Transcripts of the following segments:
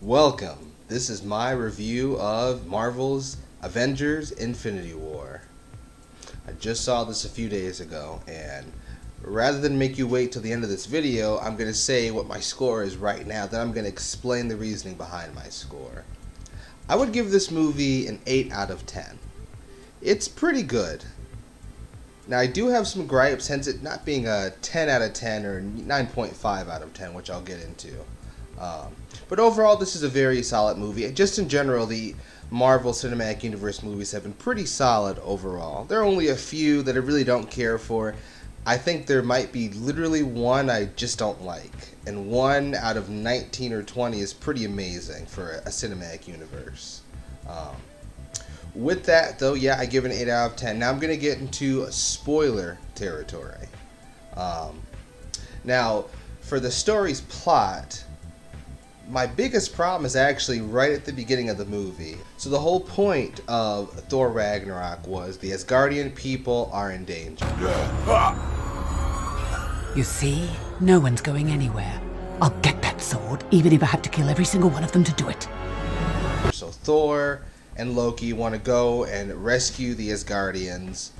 Welcome. This is my review of Marvel's Avengers Infinity War. I just saw this a few days ago, and rather than make you wait till the end of this video, I'm going to say what my score is right now, then I'm going to explain the reasoning behind my score. I would give this movie an 8 out of 10. It's pretty good. Now, I do have some gripes, hence it not being a 10 out of 10 or 9.5 out of 10, which I'll get into. But overall, this is a very solid movie. Just in general, the Marvel Cinematic Universe movies have been pretty solid overall. There are only a few that I really don't care for. I think there might be literally one I just don't like. And one out of 19 or 20 is pretty amazing for a cinematic universe. With that, though, yeah, I give it an 8 out of 10. Now I'm going to get into spoiler territory. Now, for the story's plot, my biggest problem is actually right at the beginning of the movie. So the whole point of Thor Ragnarok was the Asgardian people are in danger. You see, no one's going anywhere. I'll get that sword, even if I have to kill every single one of them to do it. So Thor and Loki want to go and rescue the Asgardians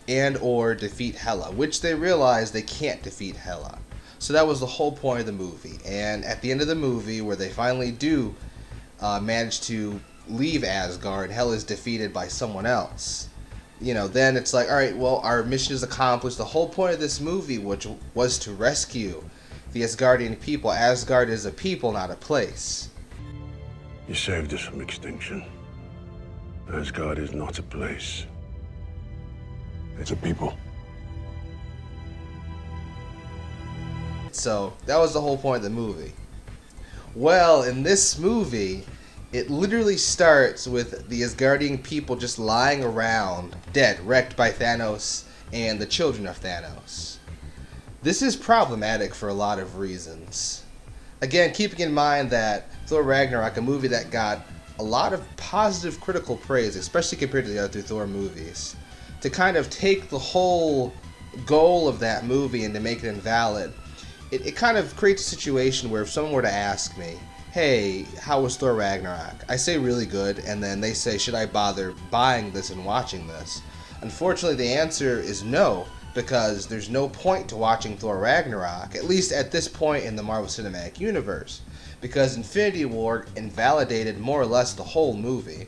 and or defeat Hela, which they realize they can't defeat Hela. So that was the whole point of the movie. And at the end of the movie, where they finally do manage to leave Asgard, Hela is defeated by someone else. You know, then it's like, alright, well, our mission is accomplished. The whole point of this movie, which was to rescue the Asgardian people. Asgard is a people, not a place. You saved us from extinction. Asgard is not a place. It's a people. So that was the whole point of the movie. Well, in this movie, it literally starts with the Asgardian people just lying around, dead, wrecked by Thanos and the children of Thanos. This is problematic for a lot of reasons. Again, keeping in mind that Thor Ragnarok, a movie that got a lot of positive critical praise, especially compared to the other Thor movies, to kind of take the whole goal of that movie and to make it invalid, it kind of creates a situation where if someone were to ask me, hey, how was Thor Ragnarok? I say really good, and then they say, should I bother buying this and watching this? Unfortunately, the answer is no, because there's no point to watching Thor Ragnarok, at least at this point in the Marvel Cinematic Universe, because Infinity War invalidated more or less the whole movie,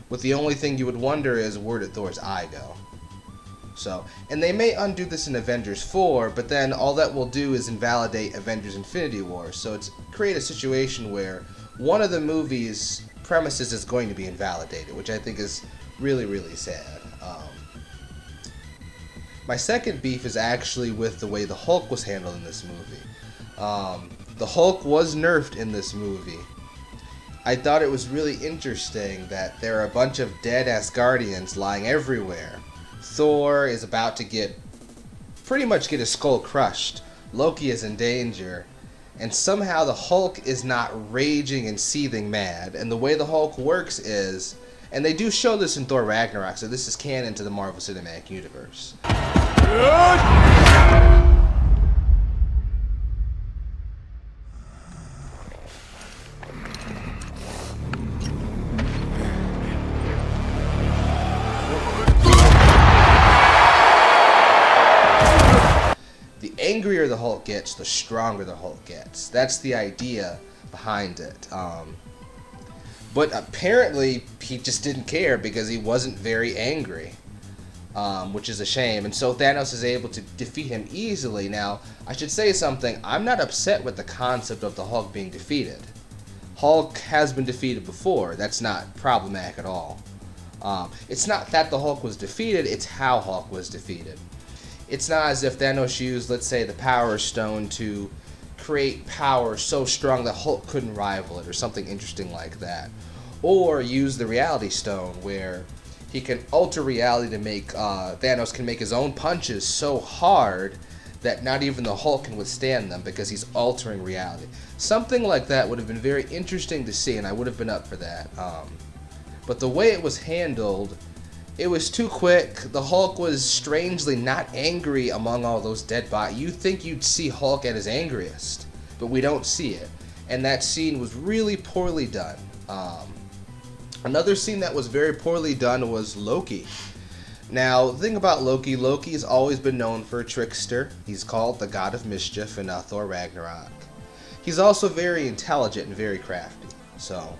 with the only thing you would wonder is, where did Thor's eye go? So, and they may undo this in Avengers 4, but then all that will do is invalidate Avengers Infinity War. So it's create a situation where one of the movie's premises is going to be invalidated, which I think is really, really sad. My second beef is actually with the way the Hulk was handled in this movie. The Hulk was nerfed in this movie. I thought it was really interesting that there are a bunch of dead Asgardians lying everywhere. Thor is about to pretty much get his skull crushed. Loki is in danger. And somehow the Hulk is not raging and seething mad. And the way the Hulk works is, and they do show this in Thor Ragnarok, so this is canon to the Marvel Cinematic Universe. The angrier the Hulk gets, the stronger the Hulk gets. That's the idea behind it. But apparently, he just didn't care because he wasn't very angry, which is a shame. And so Thanos is able to defeat him easily. Now, I should say something. I'm not upset with the concept of the Hulk being defeated. Hulk has been defeated before. That's not problematic at all. It's not that the Hulk was defeated, it's how Hulk was defeated. It's not as if Thanos used, let's say, the Power Stone to create power so strong that Hulk couldn't rival it, or something interesting like that. Or use the Reality Stone, where he can alter reality to make, Thanos can make his own punches so hard that not even the Hulk can withstand them because he's altering reality. Something like that would have been very interesting to see, and I would have been up for that. But the way it was handled, it was too quick. The Hulk was strangely not angry among all those dead bodies. You think you'd see Hulk at his angriest, but we don't see it. and that scene was really poorly done. Another scene that was very poorly done was Loki. Now, the thing about Loki, Loki has always been known for a trickster. He's called the God of Mischief in Thor Ragnarok. He's also very intelligent and very crafty. So,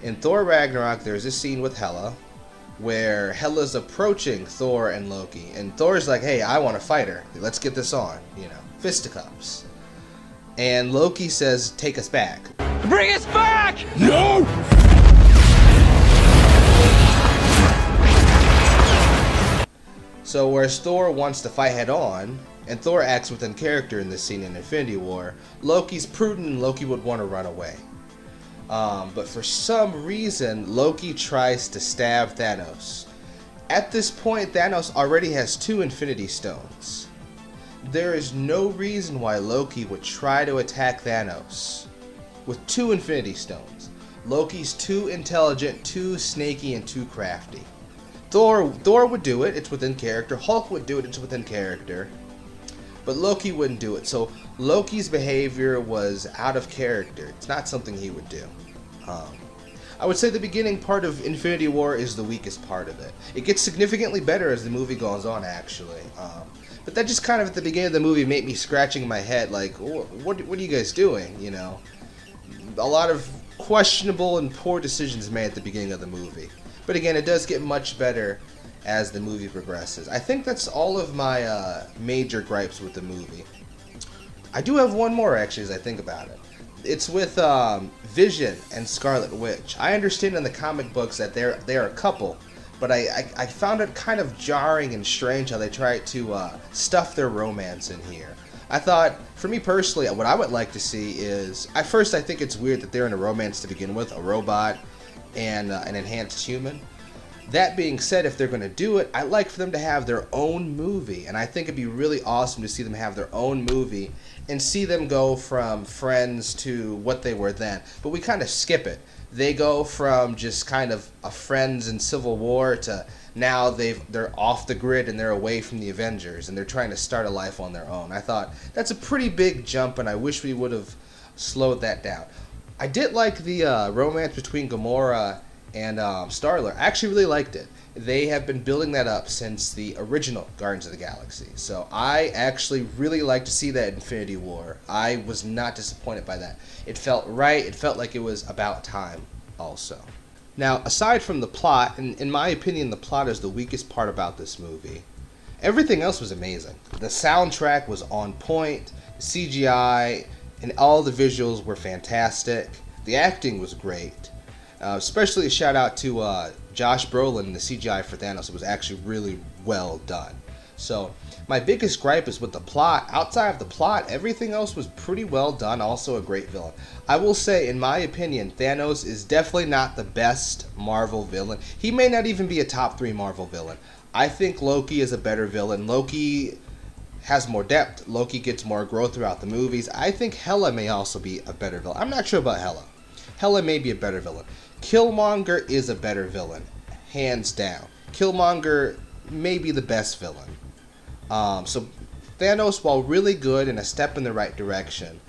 in Thor Ragnarok, there's a scene with Hela, where Hela's approaching Thor and Loki, and Thor's like, hey, I want to fight her. Let's get this on, fisticuffs. And Loki says, take us back. Bring us back! No! So whereas Thor wants to fight head on, and Thor acts within character in this scene in Infinity War, Loki's prudent and Loki would want to run away. But for some reason, Loki tries to stab Thanos. At this point, Thanos already has 2 Infinity Stones. There is no reason why Loki would try to attack Thanos with 2 Infinity Stones. Loki's too intelligent, too snaky, and too crafty. Thor would do it, it's within character. Hulk would do it, it's within character. But Loki wouldn't do it. So Loki's behavior was out of character. It's not something he would do. I would say the beginning part of Infinity War is the weakest part of it. It gets significantly better as the movie goes on, actually. But that just kind of at the beginning of the movie made me scratching my head like, what are you guys doing, A lot of questionable and poor decisions made at the beginning of the movie. But again, it does get much better as the movie progresses. I think that's all of my major gripes with the movie. I do have one more, actually, as I think about it. It's with Vision and Scarlet Witch. I understand in the comic books that they're a couple, but I found it kind of jarring and strange how they tried to stuff their romance in here. I thought, for me personally, what I would like to see is, at first I think it's weird that they're in a romance to begin with, a robot and an enhanced human. That being said, if they're going to do it, I'd like for them to have their own movie, and I think it'd be really awesome to see them have their own movie and see them go from friends to what they were then. But we kind of skip it. They go from just kind of a friends in Civil War to now they're off the grid and they're away from the Avengers and they're trying to start a life on their own. I thought that's a pretty big jump, and I wish we would have slowed that down. I did like the romance between Gamora and Star-Lord. I actually really liked it. They have been building that up since the original Guardians of the Galaxy. So I actually really like to see that in Infinity War. I was not disappointed by that. It felt right. It felt like it was about time also. Now, aside from the plot, and in my opinion, the plot is the weakest part about this movie. Everything else was amazing. The soundtrack was on point. CGI and all the visuals were fantastic. The acting was great. Especially a shout out to Josh Brolin in the CGI for Thanos. It was actually really well done. So my biggest gripe is with the plot. Outside of the plot, everything else was pretty well done. Also a great villain. I will say, in my opinion, Thanos is definitely not the best Marvel villain. He may not even be a top 3 Marvel villain. I think Loki is a better villain. Loki has more depth. Loki gets more growth throughout the movies. I think Hela may also be a better villain. I'm not sure about Hela. Hela may be a better villain. Killmonger is a better villain, hands down. Killmonger may be the best villain. So Thanos, while really good and a step in the right direction,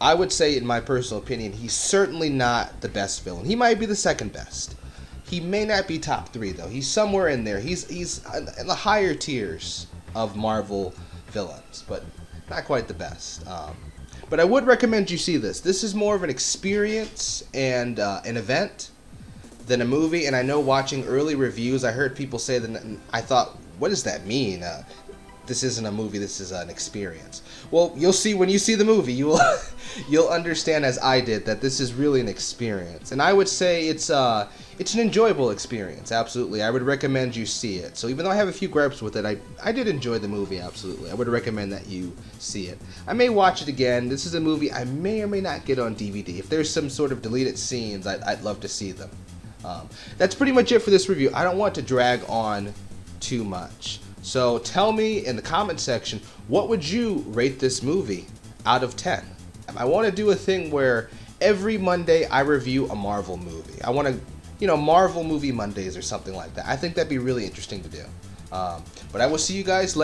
I would say, in my personal opinion, he's certainly not the best villain. He might be the second best. He may not be top 3 though. He's somewhere in there. He's in the higher tiers of Marvel villains, but not quite the best. But I would recommend you see this. This is more of an experience and an event than a movie. And I know watching early reviews, I heard people say that, and I thought, what does that mean? This isn't a movie, this is an experience. Well, you'll see when you see the movie, you'll understand, as I did, that this is really an experience. And I would say it's an enjoyable experience, absolutely. I would recommend you see it. So even though I have a few gripes with it, I did enjoy the movie, absolutely. I would recommend that you see it. I may watch it again. This is a movie I may or may not get on DVD. If there's some sort of deleted scenes, I'd love to see them. That's pretty much it for this review. I don't want to drag on too much. So tell me in the comment section, what would you rate this movie out of 10? I want to do a thing where every Monday I review a Marvel movie. I want to, Marvel movie Mondays or something like that. I think that'd be really interesting to do. But I will see you guys later.